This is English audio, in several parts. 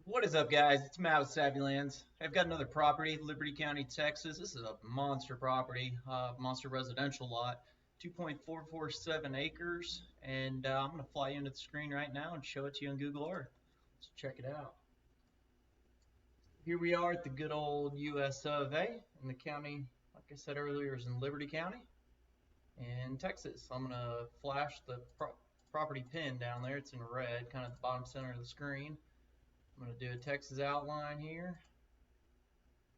What is up, guys? It's Matt with SavvyLands. I've got another property, Liberty County, Texas. This is a monster property, monster residential lot, 2.447 acres. And I'm going to fly you into the screen right now and show it to you on Google Earth. Let's check it out. Here we are at the good old US of A, in the county, like I said earlier, is in Liberty County in Texas. I'm going to flash the property pin down there. It's in red, kind of at the bottom center of the screen. I'm going to do a Texas outline here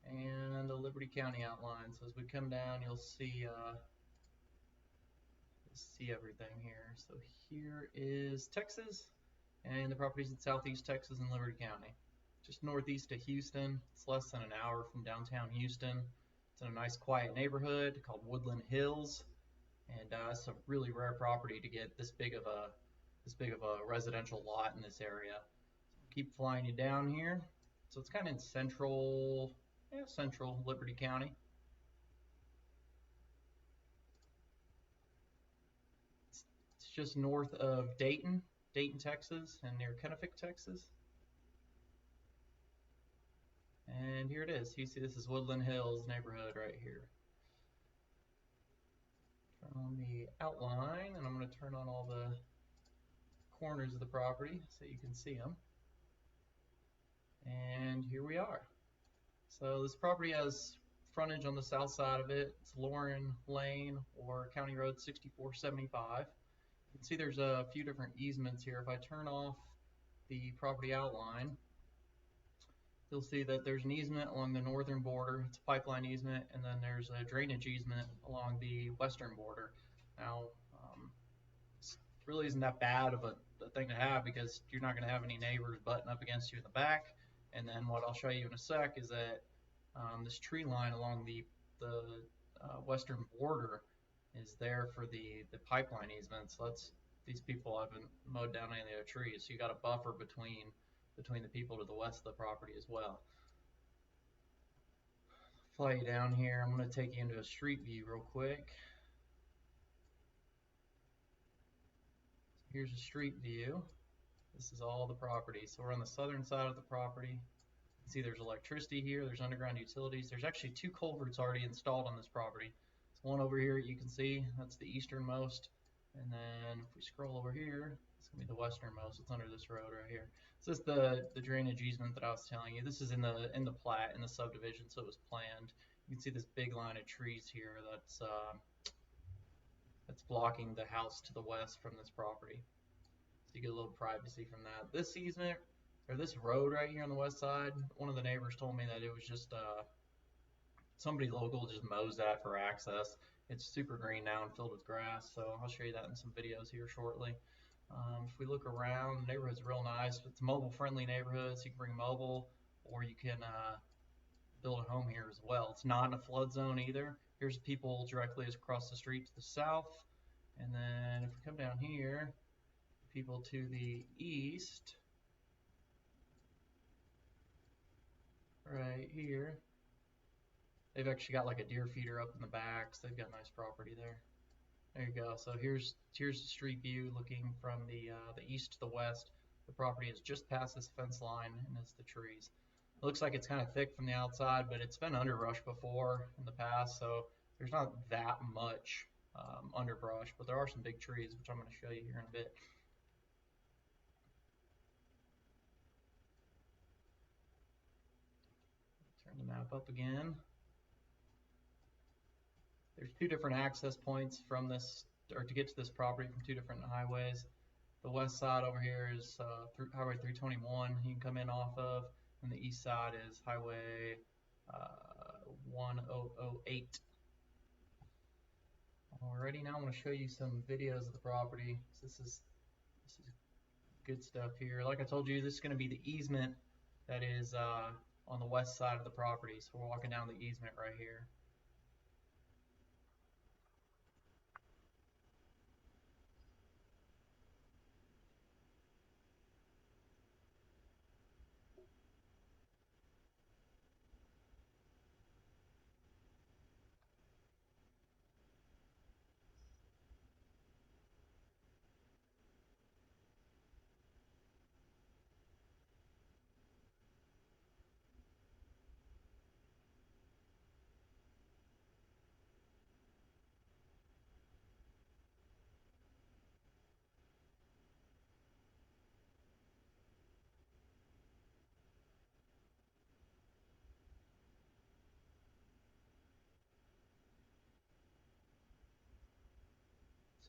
and a Liberty County outline. So as we come down, you'll see everything here. So here is Texas, and the property's in southeast Texas in Liberty County, just northeast of Houston. It's less than an hour from downtown Houston. It's in a nice quiet neighborhood called Woodland Hills, and it's a really rare property to get this big of a residential lot in this area. Keep flying you down here. So it's kind of in central Liberty County. It's just north of Dayton, Texas, and near Kennefick, Texas. And here it is. You see this is Woodland Hills neighborhood right here. Turn on the outline, and I'm going to turn on all the corners of the property so you can see them. And here we are. So this property has frontage on the south side of it. It's Lauren Lane or County Road 6475. You can see there's a few different easements here. If I turn off the property outline, you'll see that there's an easement along the northern border. It's a pipeline easement, and then there's a drainage easement along the western border. Now, it really isn't that bad of a thing to have because you're not going to have any neighbors butting up against you in the back. And then what I'll show you in a sec is that this tree line along the western border is there for the pipeline easement. So these people haven't mowed down any of their trees. So you got a buffer between the people to the west of the property as well. Fly you down here. I'm going to take you into a street view real quick. Here's a street view. This is all the property. So we're on the southern side of the property. You can see there's electricity here, there's underground utilities. There's actually 2 culverts already installed on this property. There's one over here you can see, that's the easternmost. And then if we scroll over here, it's gonna be the westernmost. It's under this road right here. So this is the drainage easement that I was telling you. This is in the plat, in the subdivision, so it was planned. You can see this big line of trees here that's blocking the house to the west from this property. You get a little privacy from that. This easement, or this road right here on the west side, one of the neighbors told me that it was just somebody local just mows that for access. It's super green now and filled with grass, so I'll show you that in some videos here shortly. If we look around, the neighborhood's real nice. It's a mobile-friendly neighborhood, so you can bring mobile, or you can build a home here as well. It's not in a flood zone either. Here's people directly across the street to the south, and then if we come down here, people to the east, right here, they've actually got like a deer feeder up in the back, so they've got nice property there. There you go. So here's the street view looking from the east to the west. The property is just past this fence line, and it's the trees. It looks like it's kind of thick from the outside, but it's been underbrush before in the past, so there's not that much underbrush, but there are some big trees, which I'm going to show you here in a bit. Turn the map up again. There's 2 different access points from this, or to get to this property from 2 different highways. The west side over here is Highway 321 you can come in off of, and the east side is Highway 1008. Alrighty, now I'm going to show you some videos of the property. So this is good stuff here. Like I told you, this is going to be the easement that is on the west side of the property. So we're walking down the easement right here.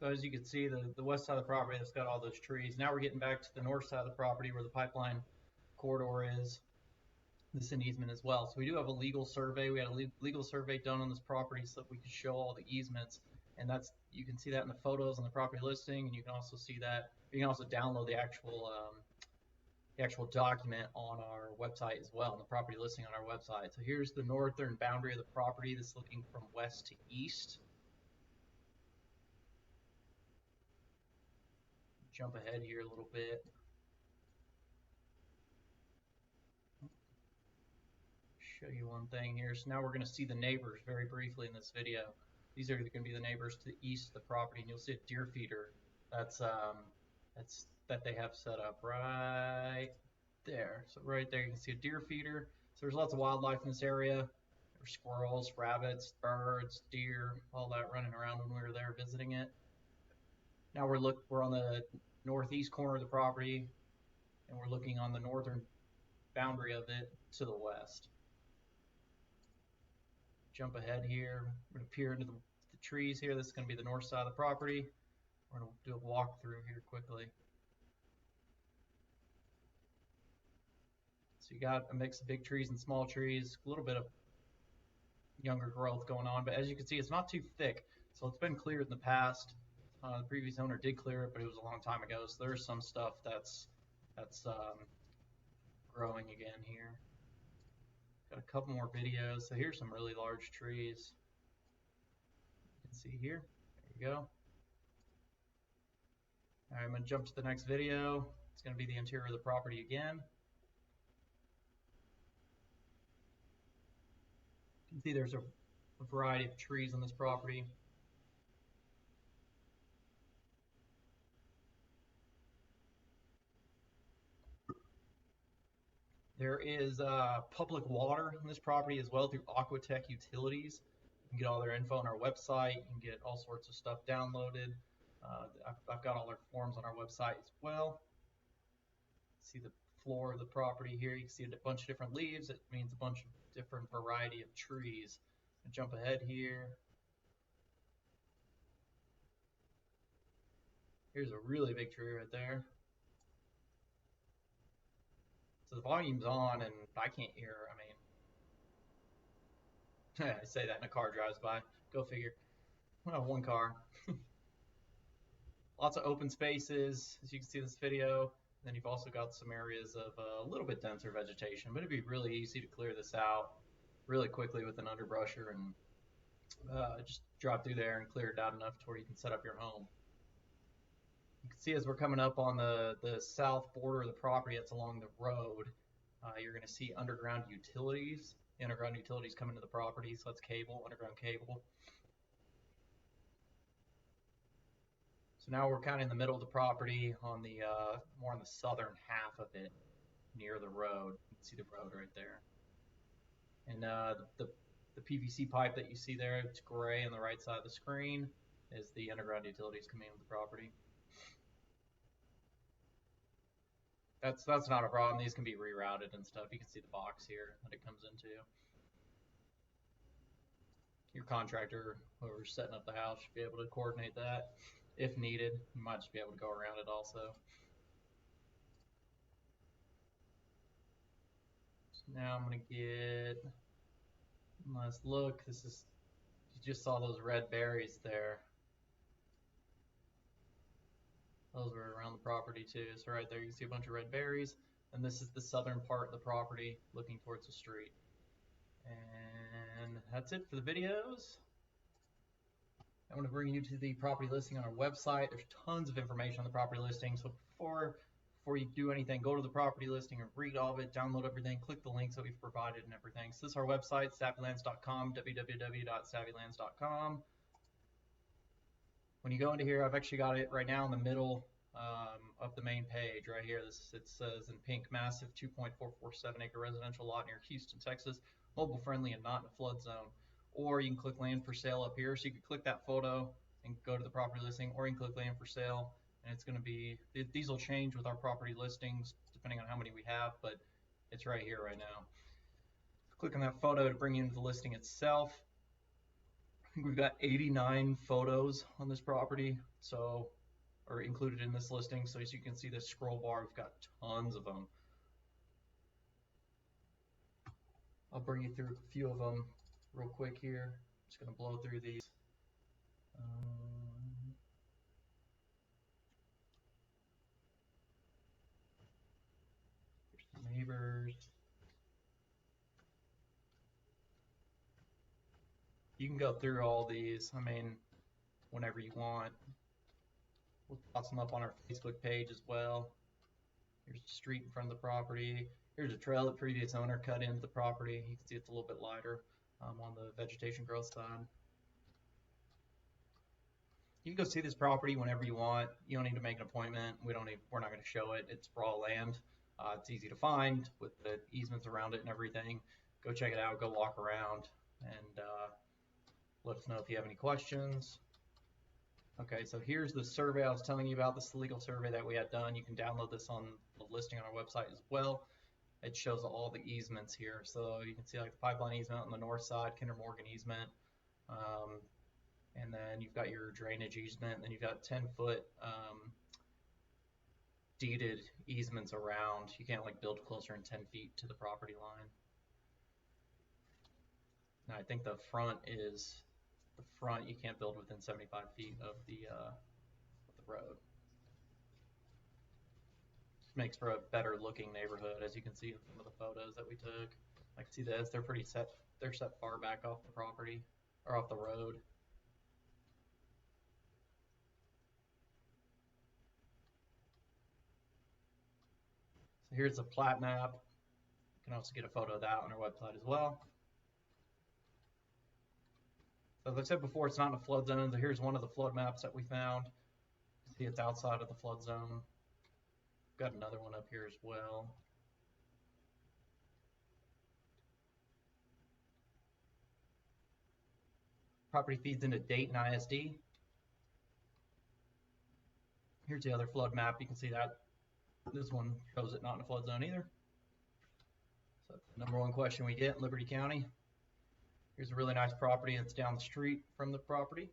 So as you can see, the west side of the property that's got all those trees. Now we're getting back to the north side of the property where the pipeline corridor is. This is an easement as well. So we do have a legal survey. We had a legal survey done on this property so that we could show all the easements. And that's, you can see that in the photos on the property listing, and you can also see that, you can also download the actual document on our website as well, on the property listing on our website. So here's the northern boundary of the property that's looking from west to east. Jump ahead here a little bit. Show you one thing here. So now we're going to see the neighbors very briefly in this video. These are going to be the neighbors to the east of the property, and you'll see a deer feeder that they have set up right there. So right there you can see a deer feeder. So there's lots of wildlife in this area. There's squirrels, rabbits, birds, deer, all that running around when we were there visiting it. Now we're on the northeast corner of the property, and we're looking on the northern boundary of it to the west. Jump ahead here. We're going to peer into the trees here. This is going to be the north side of the property. We're going to do a walkthrough here quickly. So you got a mix of big trees and small trees, a little bit of younger growth going on, but as you can see, it's not too thick. So it's been cleared in the past. The previous owner did clear it, but it was a long time ago. So there's some stuff that's growing again here. Got a couple more videos. So here's some really large trees. You can see here. There you go. All right, I'm going to jump to the next video. It's going to be the interior of the property again. You can see there's a variety of trees on this property. There is public water in this property as well through Aquatech Utilities. You can get all their info on our website. You can get all sorts of stuff downloaded. I've got all their forms on our website as well. See the floor of the property here. You can see a bunch of different leaves. It means a bunch of different variety of trees. I'll jump ahead here. Here's a really big tree right there. So the volume's on and I can't hear. I mean, I say that and a car drives by. Go figure. Well, one car. Lots of open spaces, as you can see in this video. Then you've also got some areas of a little bit denser vegetation, but it'd be really easy to clear this out really quickly with an underbrusher and just drop through there and clear it out enough to where you can set up your home. You can see as we're coming up on the south border of the property that's along the road, you're going to see underground utilities. The underground utilities come into the property, so that's cable, underground cable. So now we're kind of in the middle of the property on the more on the southern half of it, near the road. You can see the road right there. And the PVC pipe that you see there, it's gray on the right side of the screen, is the underground utilities coming into the property. That's not a problem. These can be rerouted and stuff. You can see the box here that it comes into. Your contractor, whoever's setting up the house, should be able to coordinate that if needed. You might just be able to go around it also. So now I'm going to get a nice look. This is, you just saw those red berries there. Those were around the property too. So right there you can see a bunch of red berries. And this is the southern part of the property looking towards the street. And that's it for the videos. I'm going to bring you to the property listing on our website. There's tons of information on the property listing. So before you do anything, go to the property listing and read all of it, download everything, click the links that we've provided and everything. So this is our website, SavvyLands.com, www.SavvyLands.com. When you go into here, I've actually got it right now in the middle of the main page right here. It says in pink, massive 2.447 acre residential lot near Houston, Texas, mobile friendly and not in a flood zone. Or you can click land for sale up here. So you can click that photo and go to the property listing, or you can click land for sale, and it's going to be, these will change with our property listings depending on how many we have, but it's right here right now. Click on that photo to bring you into the listing itself. think we've got 89 photos on this property, so, or included in this listing. So as you can see this scroll bar, we've got tons of them. I'll bring you through a few of them real quick here. I'm just gonna blow through these. Here's the neighbors. You can go through all these, I mean, whenever you want. We'll toss them up on our Facebook page as well. Here's the street in front of the property. Here's a trail the previous owner cut into the property. You can see it's a little bit lighter on the vegetation growth side. You can go see this property whenever you want. You don't need to make an appointment. We're not going to show it. It's raw land. It's easy to find with the easements around it and everything. Go check it out. Go walk around and let us know if you have any questions. Okay, so here's the survey I was telling you about. This is the legal survey that we had done. You can download this on the listing on our website as well. It shows all the easements here. So you can see like the pipeline easement on the north side, Kinder Morgan easement. And then you've got your drainage easement, and then you've got 10-foot deeded easements around. You can't like build closer than 10 feet to the property line. Now I think the front you can't build within 75 feet of the road. Just makes for a better looking neighborhood, as you can see in some of the photos that we took. I can see this, they're set far back off the property, or off the road. So here's the plat map. You can also get a photo of that on our website as well. So as I said before, it's not in a flood zone. So here's one of the flood maps that we found. You see it's outside of the flood zone. Got another one up here as well. Property feeds into Dayton ISD. Here's the other flood map. You can see that this one shows it not in a flood zone either. So that's the number one question we get in Liberty County. Here's a really nice property that's down the street from the property.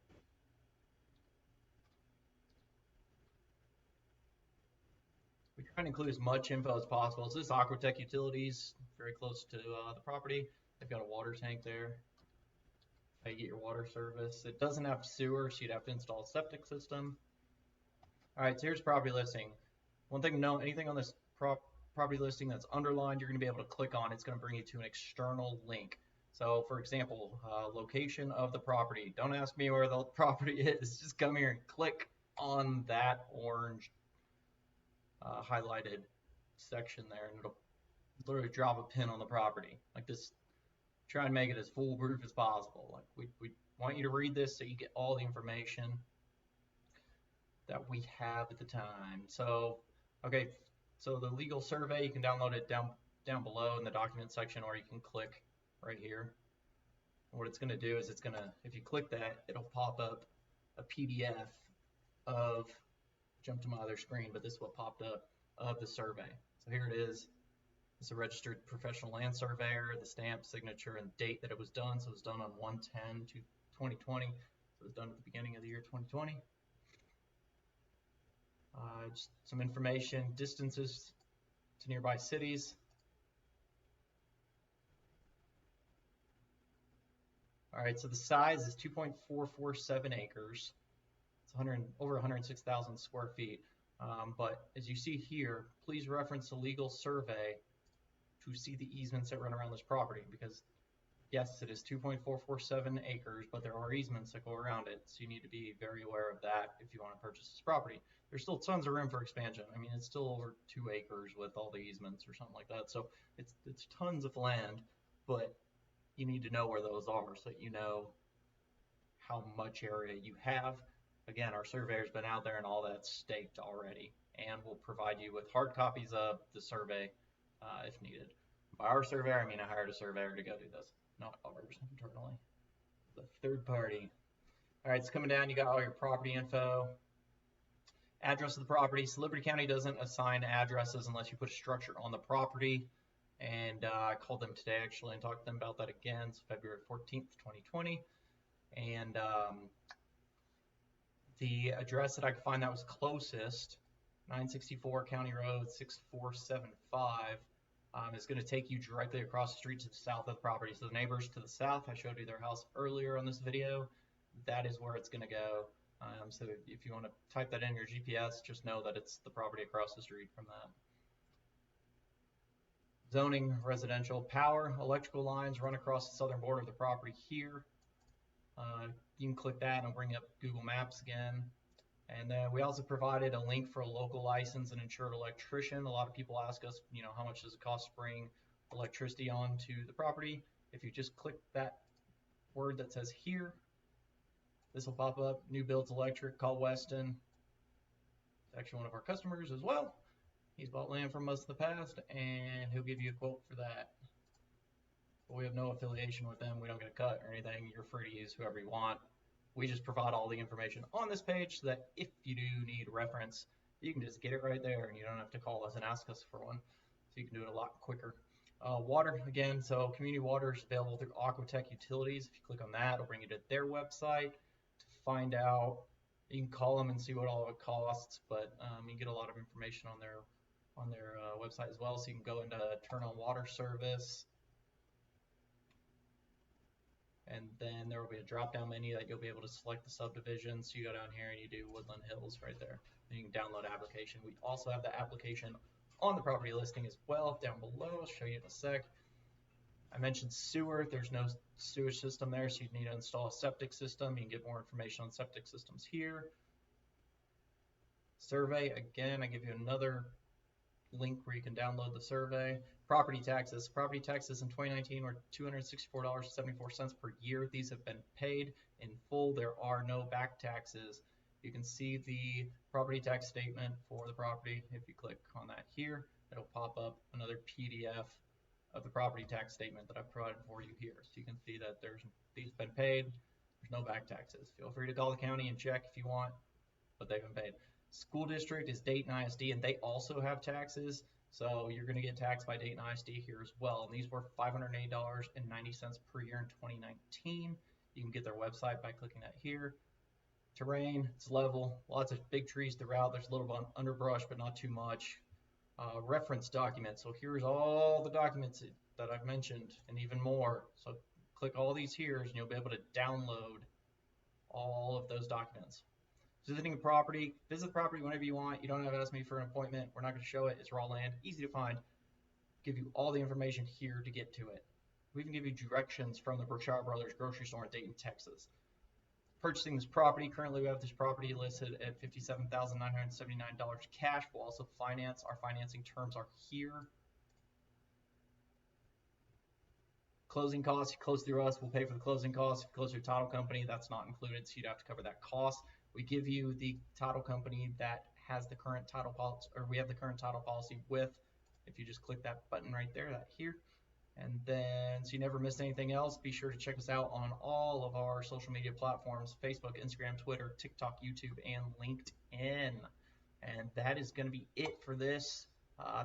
We try and include as much info as possible. So this is Aquatech Utilities, very close to the property. They've got a water tank there. How you get your water service. It doesn't have sewer, so you'd have to install a septic system. All right, so here's property listing. One thing to know, anything on this property listing that's underlined, you're going to be able to click on. It's going to bring you to an external link. So for example, location of the property. Don't ask me where the property is. Just come here and click on that orange highlighted section there, and it'll literally drop a pin on the property. Like this, try and make it as foolproof as possible. Like we want you to read this so you get all the information that we have at the time. So, okay, so the legal survey, you can download it down below in the document section, or you can click right here. And what it's going to do is if you click that, it'll pop up a PDF of, jump to my other screen, but this is what popped up, of the survey. So here it is. It's a registered professional land surveyor, the stamp, signature, and date that it was done. So it was done on 1/10/2020. So it was done at the beginning of the year 2020. Just some information, distances to nearby cities. All right, so the size is 2.447 acres. It's over 106,000 square feet. But as you see here, please reference the legal survey to see the easements that run around this property, because yes, it is 2.447 acres, but there are easements that go around it. So you need to be very aware of that if you want to purchase this property. There's still tons of room for expansion. I mean, it's still over 2 acres with all the easements or something like that. So it's tons of land, but you need to know where those are so that you know how much area you have. Again, our surveyor's been out there and all that's staked already, and we'll provide you with hard copies of the survey if needed. By our surveyor, I mean I hired a surveyor to go do this, not ours internally. The third party. All right, it's coming down. You got all your property info. Address of the property. So Liberty County doesn't assign addresses unless you put a structure on the property. And I called them today actually and talked to them about that again. It's February 14th, 2020. And the address that I could find that was closest, 964 County Road 6475, is going to take you directly across the street to the south of the property. So the neighbors to the south, I showed you their house earlier on this video, that is where it's going to go. So if you want to type that in your GPS, just know that it's the property across the street from that. Zoning, residential, power, electrical lines run across the southern border of the property here. You can click that and it'll bring up Google Maps again. And then we also provided a link for a local license and insured electrician. A lot of people ask us, you know, how much does it cost to bring electricity onto the property? If you just click that word that says here, this will pop up. New Builds Electric, call Weston. It's actually one of our customers as well. He's bought land from us in the past, and he'll give you a quote for that. But we have no affiliation with them. We don't get a cut or anything. You're free to use whoever you want. We just provide all the information on this page so that if you do need reference, you can just get it right there, and you don't have to call us and ask us for one. So you can do it a lot quicker. Water, again, so community water is available through Aquatech Utilities. If you click on that, it'll bring you to their website to find out. You can call them and see what all of it costs, but you can get a lot of information on their website as well. So you can go into turn on water service, and then there will be a drop-down menu that you'll be able to select the subdivision. So you go down here and you do Woodland Hills right there. And you can download application. We also have the application on the property listing as well down below. I'll show you in a sec. I mentioned sewer. There's no sewage system there, so you need to install a septic system. You can get more information on septic systems here. Survey, again, I give you another link where you can download the survey. Property taxes. Property taxes in 2019 were $264.74 per year. These have been paid in full. There are no back taxes. You can see the property tax statement for the property. If you click on that here, it'll pop up another PDF of the property tax statement that I've provided for you here. So you can see that these have been paid. There's no back taxes. Feel free to call the county and check if you want, but they've been paid. School district is Dayton ISD, and they also have taxes. So you're going to get taxed by Dayton ISD here as well. And these were $508.90 per year in 2019. You can get their website by clicking that here. Terrain, it's level, lots of big trees throughout. There's a little bit of underbrush, but not too much. Reference documents. So here's all the documents that I've mentioned and even more. So click all these here and you'll be able to download all of those documents. Visiting a property, visit the property whenever you want. You don't have to ask me for an appointment. We're not going to show it. It's raw land, easy to find. Give you all the information here to get to it. We even give you directions from the Berkshire Brothers grocery store in Dayton, Texas. Purchasing this property, currently we have this property listed at $57,979 cash. We'll also finance. Our financing terms are here. Closing costs, you close through us, we'll pay for the closing costs. If you close through title company, that's not included, so you'd have to cover that cost. We give you the title company that has the current title policy, or we have the current title policy with, if you just click that button right there, that here. And then, so you never miss anything else, be sure to check us out on all of our social media platforms, Facebook, Instagram, Twitter, TikTok, YouTube, and LinkedIn. And that is going to be it for this.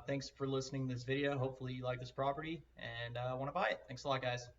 Thanks for listening to this video. Hopefully you like this property and want to buy it. Thanks a lot, guys.